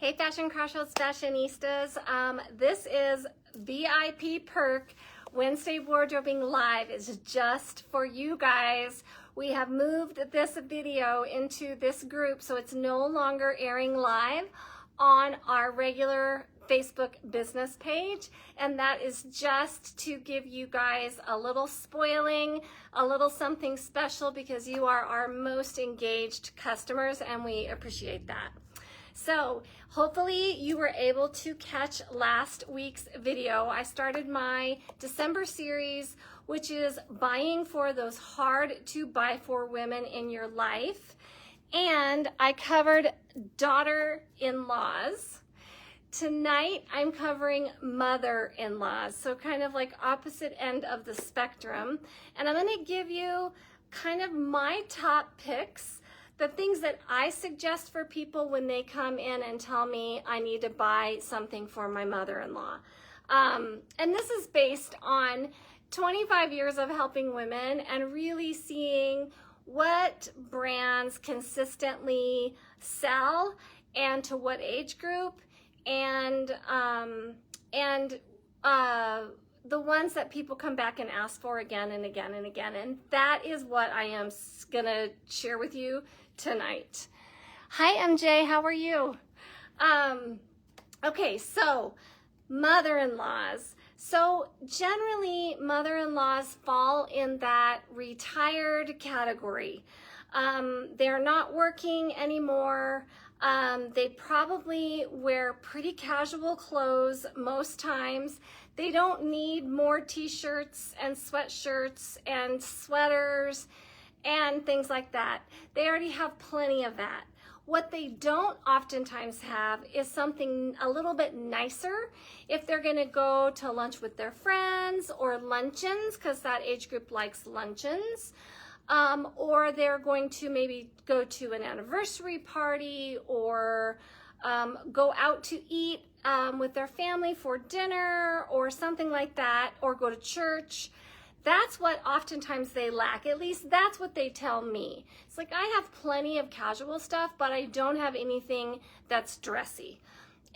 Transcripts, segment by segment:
Hey Fashion Crossroads fashionistas, this is VIP perk. Wednesday Wardrobing Live is just for you guys. We have moved this video into this group so it's no longer airing live on our regular Facebook business page, and that is just to give you guys a little spoiling, a little something special, because you are our most engaged customers and we appreciate that. So hopefully you were able to catch last week's video. I started my December series, which is buying for those hard to buy for women in your life. And I covered daughter-in-laws. Tonight I'm covering mother-in-laws, so kind of like opposite end of the spectrum. And I'm gonna give you kind of my top picks, the things that I suggest for people when they come in and tell me I need to buy something for my mother-in-law. And this is based on 25 years of helping women and really seeing what brands consistently sell and to what age group, and the ones that people come back and ask for again and again and again. And that is what I am gonna share with you tonight. Hi MJ, how are you? Okay, so mother-in-laws. So generally mother-in-laws fall in that retired category. They're not working anymore. They probably wear pretty casual clothes most times. They don't need more t-shirts and sweatshirts and sweaters and things like that. They already have plenty of that. What they don't oftentimes have is something a little bit nicer if they're gonna go to lunch with their friends, or luncheons, because that age group likes luncheons. Or they're going to maybe go to an anniversary party, or go out to eat with their family for dinner or something like that, or go to church. That's what oftentimes they lack. At least that's what they tell me. It's like, I have plenty of casual stuff, but I don't have anything that's dressy.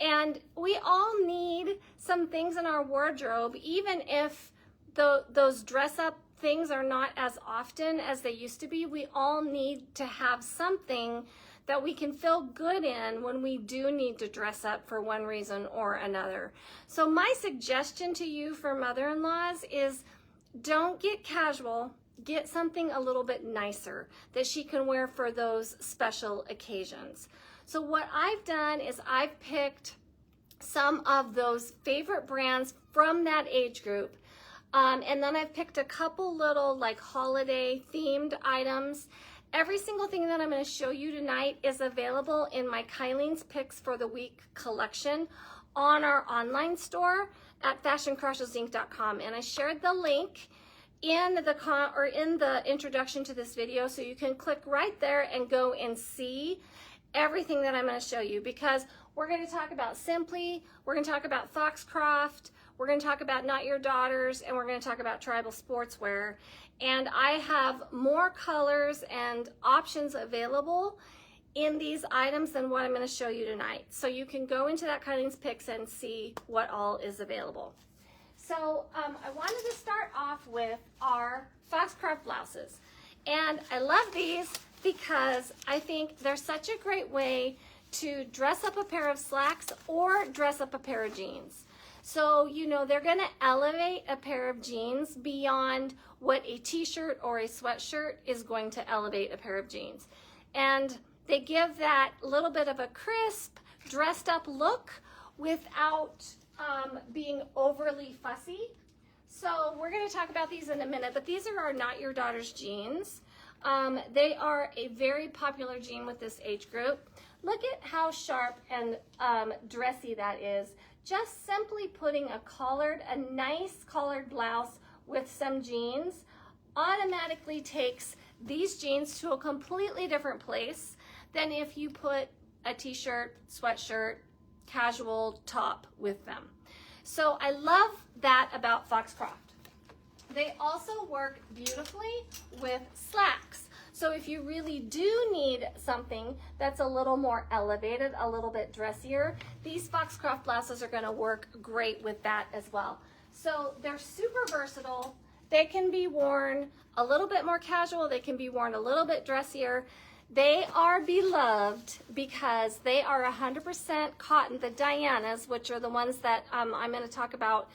And we all need some things in our wardrobe, even if those dress up things are not as often as they used to be. We all need to have something that we can feel good in when we do need to dress up for one reason or another. So my suggestion to you for mother-in-laws is, don't get casual, get something a little bit nicer that she can wear for those special occasions. So what I've done is I've picked some of those favorite brands from that age group. And then I've picked a couple little like holiday themed items. Every single thing that I'm going to show you tonight is available in my Kylene's Picks for the Week collection on our online store at fashioncrossroadsinc.com. And I shared the link in the introduction to this video, so you can click right there and go and see everything that I'm going to show you, because we're going to talk about Sympli, we're going to talk about Foxcroft, we're going to talk about Not Your Daughters, and we're going to talk about tribal sportswear. And I have more colors and options available in these items than what I'm going to show you tonight. So you can go into that Kylene's Picks and see what all is available. So I wanted to start off with our Foxcroft blouses. And I love these because I think they're such a great way to dress up a pair of slacks or dress up a pair of jeans. So, you know, they're gonna elevate a pair of jeans beyond what a t-shirt or a sweatshirt is going to elevate a pair of jeans. And they give that little bit of a crisp, dressed up look without being overly fussy. So we're gonna talk about these in a minute, but these are our Not Your Daughters jeans. They are a very popular jean with this age group. Look at how sharp and dressy that is. Just simply putting a nice collared blouse with some jeans automatically takes these jeans to a completely different place than if you put a t-shirt, sweatshirt, casual top with them. So I love that about Foxcroft. They also work beautifully with slacks. So if you really do need something that's a little more elevated, a little bit dressier, these Foxcroft blouses are gonna work great with that as well. So they're super versatile. They can be worn a little bit more casual. They can be worn a little bit dressier. They are beloved because they are 100% cotton. The Dianas, which are the ones that I'm going to talk about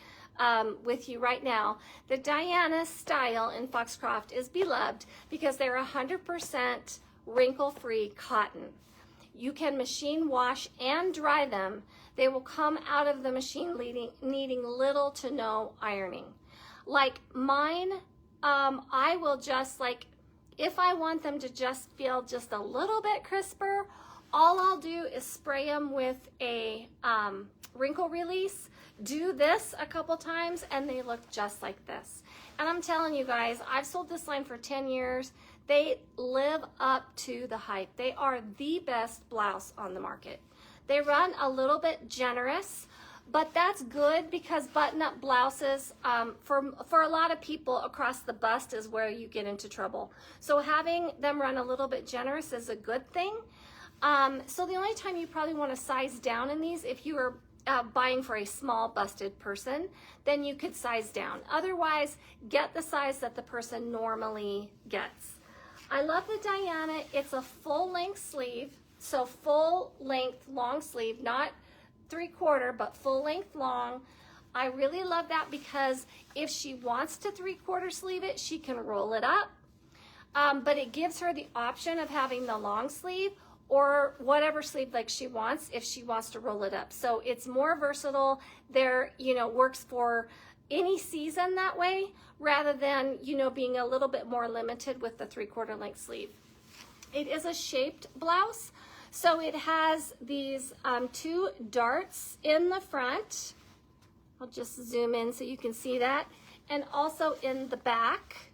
with you right now, the Diana style in Foxcroft is beloved because they're 100% wrinkle-free cotton. You can machine wash and dry them. They will come out of the machine needing little to no ironing. Like mine, I will just if I want them to just feel just a little bit crisper, all I'll do is spray them with a wrinkle release, do this a couple times, and they look just like this. And I'm telling you guys, I've sold this line for 10 years. They live up to the hype. They are the best blouse on the market. They run a little bit generous, but that's good because button-up blouses, for a lot of people across the bust is where you get into trouble. So having them run a little bit generous is a good thing. So the only time you probably want to size down in these, if you are buying for a small busted person, then you could size down. Otherwise, get the size that the person normally gets. I love the Diana. It's a full-length sleeve, so full-length long sleeve, not 3/4, but full length long. I really love that because if she wants to 3/4 sleeve it, she can roll it up. But it gives her the option of having the long sleeve or whatever sleeve like she wants if she wants to roll it up. So it's more versatile. There, works for any season that way rather than, being a little bit more limited with the 3/4 length sleeve. It is a shaped blouse. So it has these 2 darts in the front. I'll just zoom in so you can see that. And also in the back.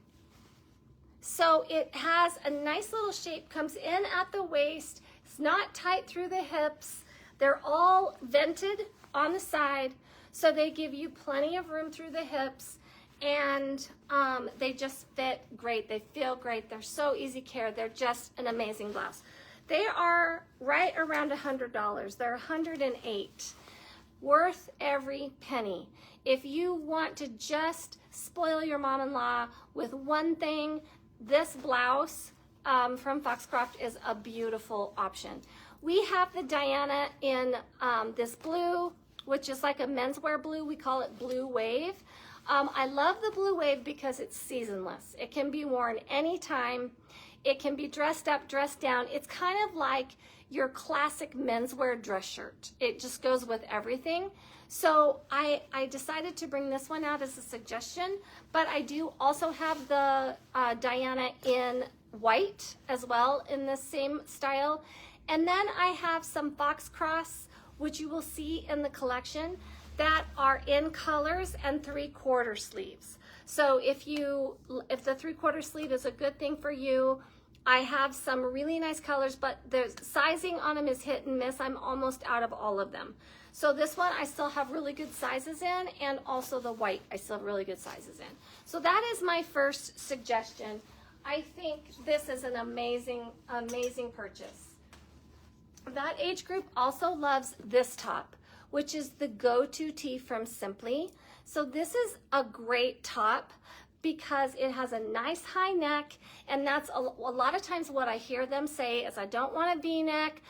So it has a nice little shape, comes in at the waist. It's not tight through the hips. They're all vented on the side. So they give you plenty of room through the hips. And they just fit great. They feel great. They're so easy care. They're just an amazing blouse. They are right around $100. They're $108. Worth every penny. If you want to just spoil your mom-in-law with one thing, this blouse from Foxcroft is a beautiful option. We have the Diana in this blue, which is like a menswear blue. We call it Blue Wave. I love the Blue Wave because it's seasonless. It can be worn anytime. It can be dressed up, dressed down. It's kind of like your classic menswear dress shirt. It just goes with everything. So I decided to bring this one out as a suggestion, but I do also have the Diana in white as well in the same style. And then I have some Foxcroft, which you will see in the collection, that are in colors and 3/4 sleeves. So if the 3/4 sleeve is a good thing for you, I have some really nice colors, but the sizing on them is hit and miss. I'm almost out of all of them. So this one I still have really good sizes in, and also the white I still have really good sizes in. So that is my first suggestion. I think this is an amazing, amazing purchase. That age group also loves this top, which is the Go To Tee from Sympli. So this is a great top because it has a nice high neck, and that's a lot of times what I hear them say is, I don't want a V-neck.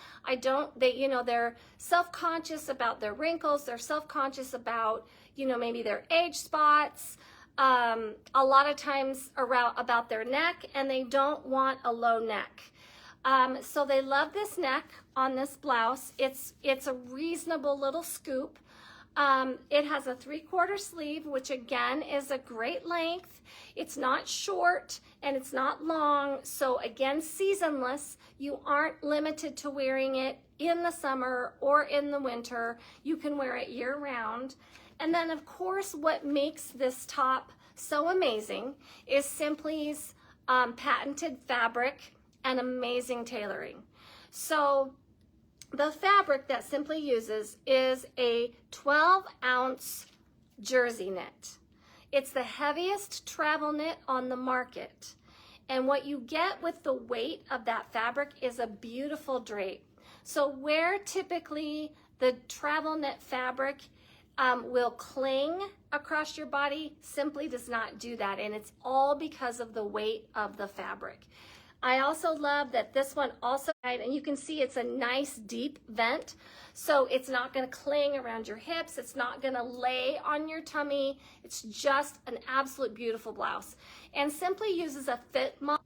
They're self-conscious about their wrinkles. They're self-conscious about, maybe their age spots. A lot of times about their neck, and they don't want a low neck. So they love this neck on this blouse. It's a reasonable little scoop. It has a 3/4 sleeve, which again is a great length. It's not short and it's not long. So again, seasonless. You aren't limited to wearing it in the summer or in the winter. You can wear it year round. And then of course, what makes this top so amazing is Sympli's patented fabric and amazing tailoring. So the fabric that Sympli uses is a 12-ounce jersey knit. It's the heaviest travel knit on the market. And what you get with the weight of that fabric is a beautiful drape. So where typically the travel knit fabric will cling across your body, Sympli does not do that, and it's all because of the weight of the fabric. I also love that this one also, and you can see it's a nice deep vent, so it's not going to cling around your hips, it's not going to lay on your tummy. It's just an absolute beautiful blouse. And Sympli uses a fit model.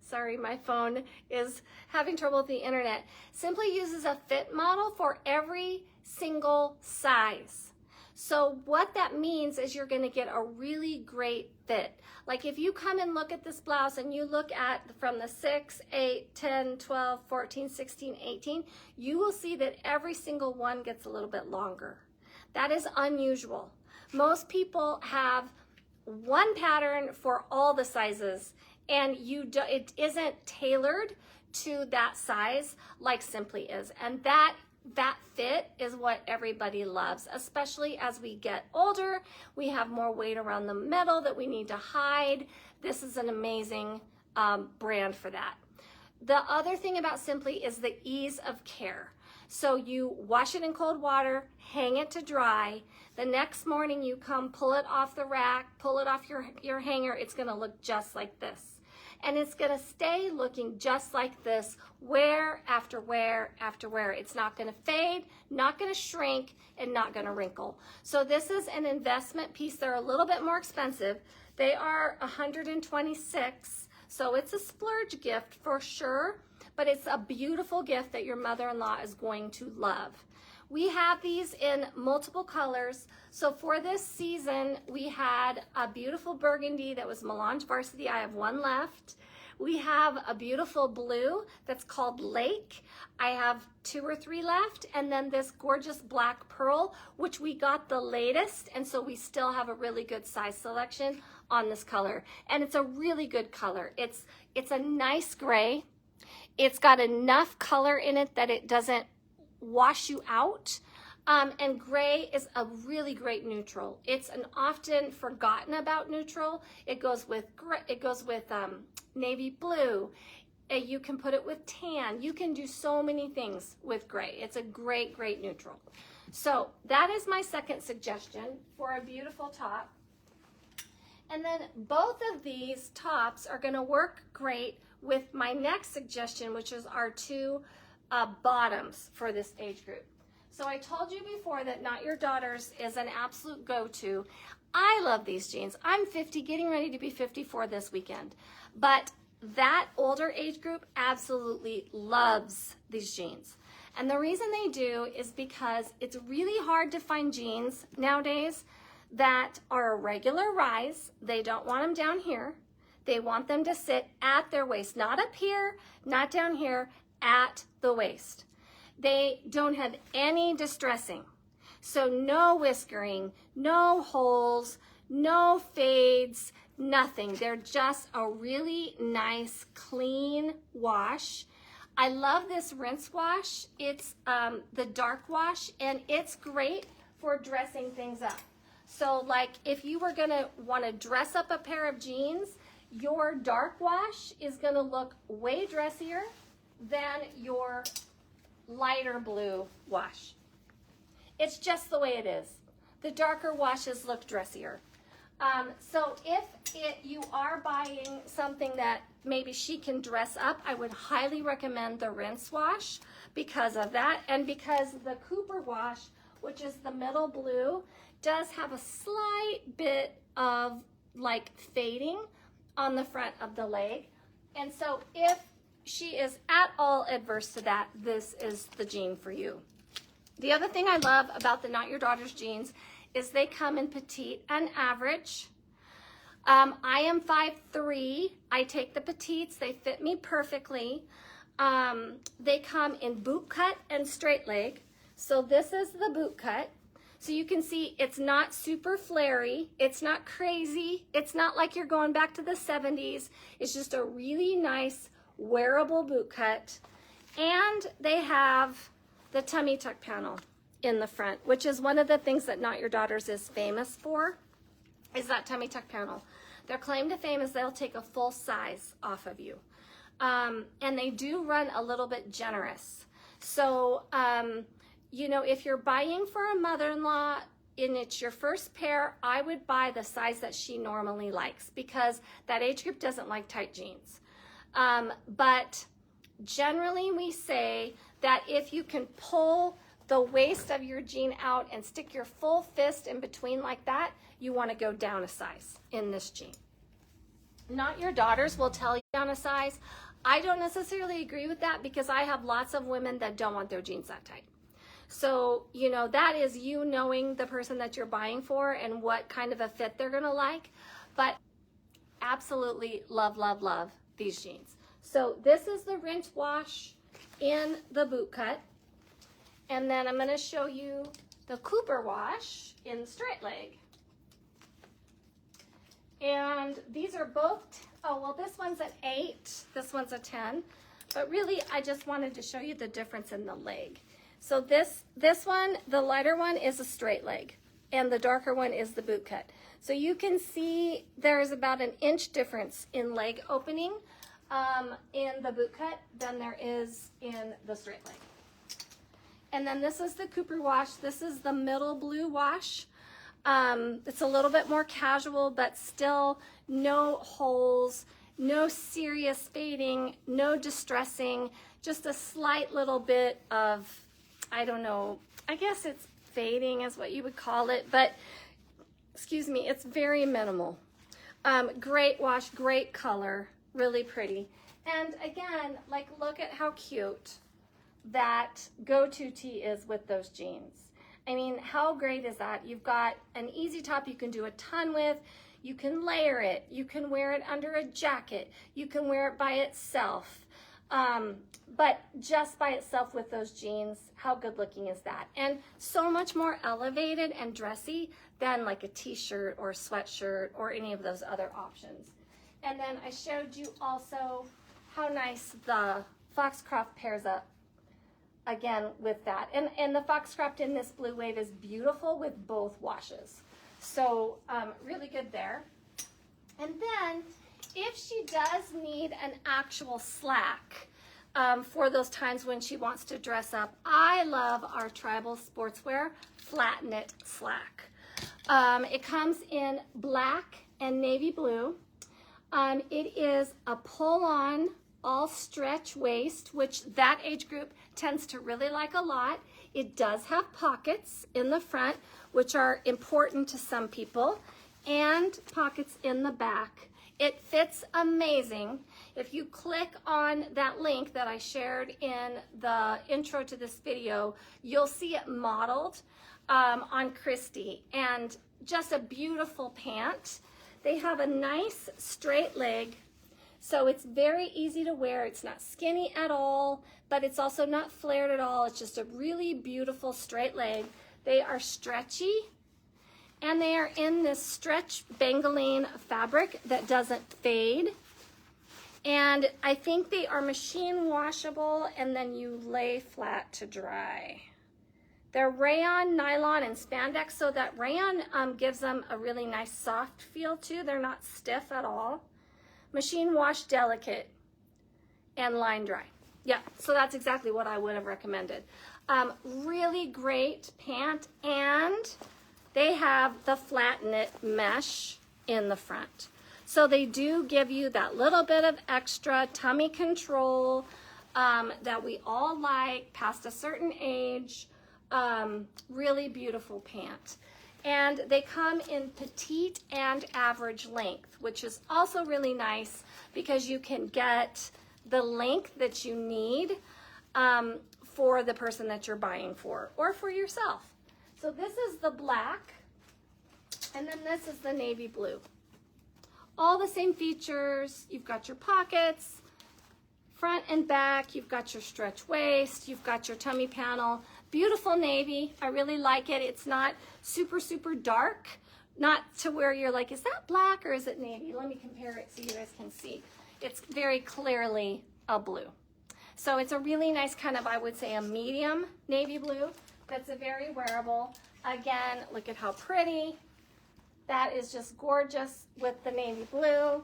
Sorry, my phone is having trouble with the internet. Sympli uses a fit model for every single size. So what that means is you're going to get a really great fit. Like if you come and look at this blouse and you look at from the 6, 8, 10, 12, 14, 16, 18, you will see that every single one gets a little bit longer. That is unusual. Most people have one pattern for all the sizes, and it isn't tailored to that size like Sympli is. And that fit is what everybody loves, especially as we get older. We have more weight around the middle that we need to hide. This is an amazing brand for that. The other thing about Sympli is the ease of care. So you wash it in cold water, hang it to dry. The next morning you come, pull it off the rack, pull it off your hanger. It's gonna look just like this. And it's gonna stay looking just like this, wear after wear after wear. It's not gonna fade, not gonna shrink, and not gonna wrinkle. So this is an investment piece. They're a little bit more expensive. They are $126, so it's a splurge gift for sure, but it's a beautiful gift that your mother-in-law is going to love. We have these in multiple colors. So for this season, we had a beautiful burgundy that was Melange Varsity. I have one left. We have a beautiful blue that's called Lake. I have 2 or 3 left. And then this gorgeous black pearl, which we got the latest. And so we still have a really good size selection on this color. And it's a really good color. It's a nice gray. It's got enough color in it that it doesn't wash you out, and gray is a really great neutral. It's an often forgotten about neutral. It goes with navy blue. You can put it with tan. You can do so many things with gray. It's a great neutral. So that is my second suggestion for a beautiful top. And then both of these tops are going to work great with my next suggestion, which is our 2 bottoms for this age group. So I told you before that Not Your Daughters is an absolute go-to. I love these jeans. I'm 50, getting ready to be 54 this weekend. But that older age group absolutely loves these jeans. And the reason they do is because it's really hard to find jeans nowadays that are a regular rise. They don't want them down here. They want them to sit at their waist, not up here, not down here, at the waist. They don't have any distressing. So no whiskering, no holes, no fades, nothing. They're just a really nice, clean wash. I love this rinse wash. It's the dark wash, and it's great for dressing things up. So like if you were gonna wanna dress up a pair of jeans, your dark wash is gonna look way dressier than your lighter blue wash. It's just the way it is. The darker washes look dressier. So if you are buying something that maybe she can dress up, I would highly recommend the rinse wash because of that, and because the Cooper wash, which is the middle blue, does have a slight bit of like fading on the front of the leg. And so if she is at all adverse to that, this is the jean for you. The other thing I love about the Not Your Daughters jeans is they come in petite and average. I am 5'3". I take the petites. They fit me perfectly. They come in boot cut and straight leg. So this is the boot cut. So you can see it's not super flary. It's not crazy. It's not like you're going back to the 70s. It's just a really nice wearable boot cut. And they have the tummy tuck panel in the front, which is one of the things that Not Your Daughters is famous for, is that tummy tuck panel. Their claim to fame is they'll take a full size off of you. And they do run a little bit generous. So, you know, if you're buying for a mother-in-law and it's your first pair, I would buy the size that she normally likes because that age group doesn't like tight jeans. But generally we say that if you can pull the waist of your jean out and stick your full fist in between like that, you want to go down a size in this jean. Not your daughters will tell you down a size. I don't necessarily agree with that because I have lots of women that don't want their jeans that tight. So, you know, that is you knowing the person that you're buying for and what kind of a fit they're gonna like. But absolutely love, love, love these jeans. So this is the rinse wash in the boot cut. And then I'm gonna show you the Cooper wash in the straight leg. And these are both, oh, well, this one's an 8, this one's a 10. But really, I just wanted to show you the difference in the leg. So this one, the lighter one is a straight leg, and the darker one is the boot cut. So you can see there's about an inch difference in leg opening in the boot cut than there is in the straight leg. And then this is the Cooper wash. This is the middle blue wash. It's a little bit more casual, but still no holes, no serious fading, no distressing, just a slight little bit of, I don't know, I guess it's fading is what you would call it, but excuse me, it's very minimal. Great wash, great color, really pretty. And again, like, look at how cute that go-to tee is with those jeans. I mean, how great is that? You've got an easy top you can do a ton with. You can layer it. You can wear it under a jacket. You can wear it by itself. But just by itself with those jeans, how good looking is that? And so much more elevated and dressy than like a t-shirt or a sweatshirt or any of those other options. And then I showed you also how nice the Foxcroft pairs up again with that. And the Foxcroft in this blue wave is beautiful with both washes. So really good there. And then if she does need an actual slack for those times when she wants to dress up, I love our Tribal Sportswear Flatten It Slack. It comes in black and navy blue. It is a pull-on all stretch waist, which that age group tends to really like a lot. It does have pockets in the front, which are important to some people, and pockets in the back. It fits amazing. If you click on that link that I shared in the intro to this video, you'll see it modeled on Christy, and just a beautiful pant. They have a nice straight leg, so it's very easy to wear. It's not skinny at all, but it's also not flared at all. It's just a really beautiful straight leg. They are stretchy, and they are in this stretch bangoline fabric that doesn't fade. And I think they are machine washable, and then you lay flat to dry. They're rayon, nylon, and spandex, so that rayon gives them a really nice soft feel too. They're not stiff at all. Machine wash, delicate, and line dry. Yeah, so that's exactly what I would have recommended. Really great pant, and they have the Flatten It mesh in the front. So they do give you that little bit of extra tummy control that we all like past a certain age. Really beautiful pant. And they come in petite and average length, which is also really nice because you can get the length that you need for the person that you're buying for or for yourself. So this is the black, and then this is the navy blue. All the same features. You've got your pockets, front and back. You've got your stretch waist. You've got your tummy panel. Beautiful navy. I really like it. It's not super, super dark. Not to where you're like, is that black or is it navy? Let me compare it so you guys can see. It's very clearly a blue. So it's a really nice kind of, I would say, a medium navy blue that's a very wearable. Again, look at how pretty. That is just gorgeous with the navy blue.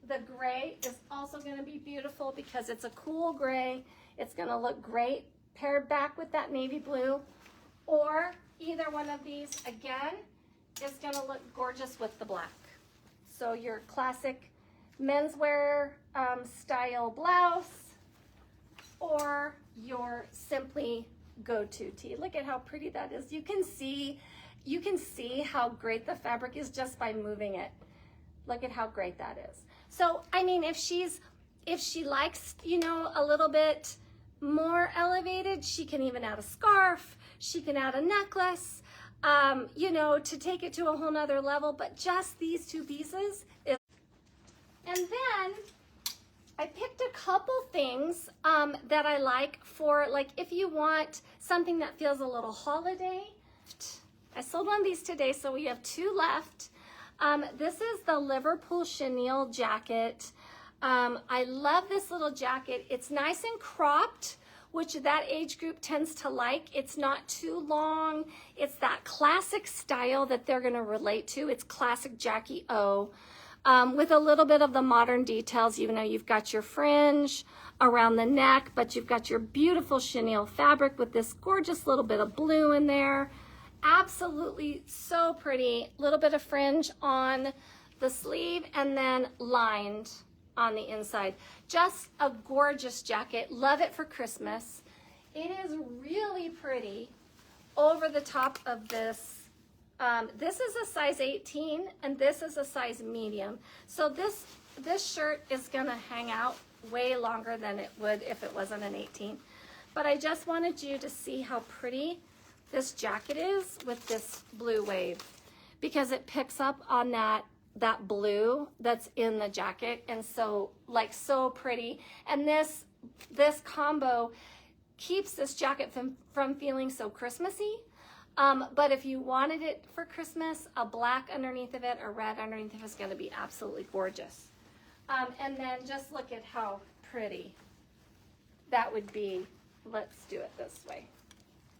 The gray is also going to be beautiful because it's a cool gray. It's going to look great paired back with that navy blue. Or either one of these, again, is going to look gorgeous with the black. So your classic menswear style blouse or your Sympli Go To Tee. Look at how pretty that is. You can see how great the fabric is just by moving it. Look at how great that is. So, I mean, if she likes, you know, a little bit more elevated, she can even add a scarf. She can add a necklace, you know, to take it to a whole nother level. But just these two pieces is. And then I picked a couple things that I like for, like, if you want something that feels a little holiday. I sold one of these today, so we have two left. This is the Liverpool chenille jacket. I love this little jacket. It's nice and cropped, which that age group tends to like. It's not too long. It's that classic style that they're gonna relate to. It's classic Jackie O, with a little bit of the modern details. Even though you've got your fringe around the neck, but you've got your beautiful chenille fabric with this gorgeous little bit of blue in there. Absolutely so pretty. Little bit of fringe on the sleeve and then lined on the inside. Just a gorgeous jacket. Love it for Christmas. It is really pretty over the top of this. This is a size 18 and this is a size medium. So this shirt is gonna hang out way longer than it would if it wasn't an 18. But I just wanted you to see how pretty this jacket is with this blue wave, because it picks up on that blue that's in the jacket, and so so pretty. And this combo keeps this jacket from feeling so Christmassy. But if you wanted it for Christmas, a black underneath of it or red underneath of it is going to be absolutely gorgeous. And then just look at how pretty that would be. Let's do it this way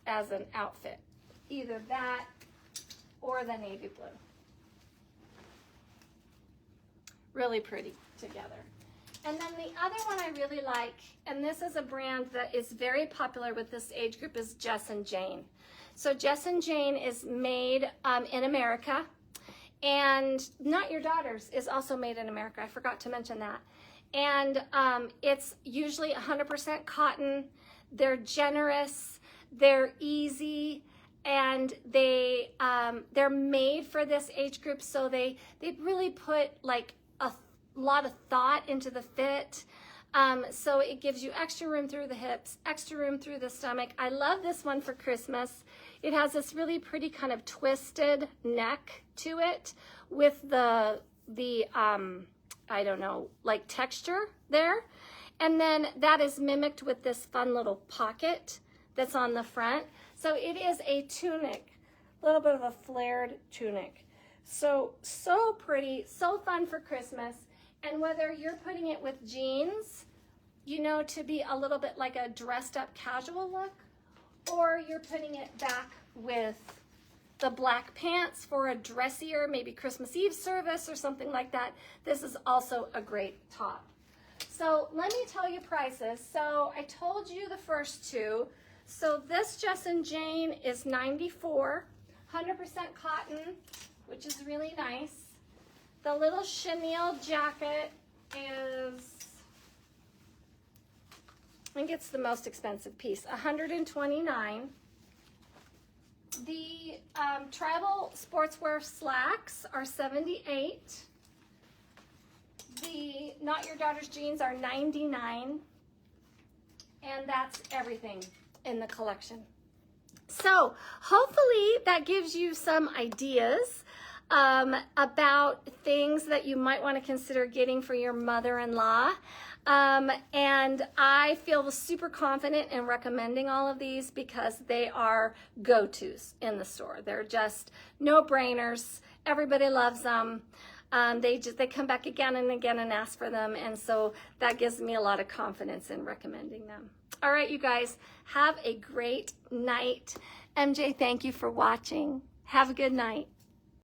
as an outfit. Either that or the navy blue. Really pretty together. And then the other one I really like, and this is a brand that is very popular with this age group, is Jess and Jane. So Jess and Jane is made in America, and Not Your Daughters is also made in America. I forgot to mention that. And it's usually 100% cotton. They're generous, they're easy, and they're made for this age group. So they really put like a lot of thought into the fit. So it gives you extra room through the hips, extra room through the stomach. I love this one for Christmas. It has this really pretty kind of twisted neck to it with the I don't know, like texture there. And then that is mimicked with this fun little pocket that's on the front. So it is a tunic, a little bit of a flared tunic. So pretty, so fun for Christmas. And whether you're putting it with jeans, you know, to be a little bit like a dressed up casual look, or you're putting it back with the black pants for a dressier, maybe Christmas Eve service or something like that, this is also a great top. So let me tell you prices. So I told you the first two. So this Jess and Jane is $94, 100% cotton, which is really nice. The little chenille jacket is, I think it's the most expensive piece, $129. The tribal sportswear slacks are $78. The Not Your Daughter's jeans are $99. And that's everything in the collection. So hopefully that gives you some ideas about things that you might want to consider getting for your mother-in-law. And I feel super confident in recommending all of these because they are go-tos in the store. They're just no-brainers. Everybody loves them. They come back again and again and ask for them, and so that gives me a lot of confidence in recommending them. All right, you guys, have a great night. MJ, thank you for watching. Have a good night.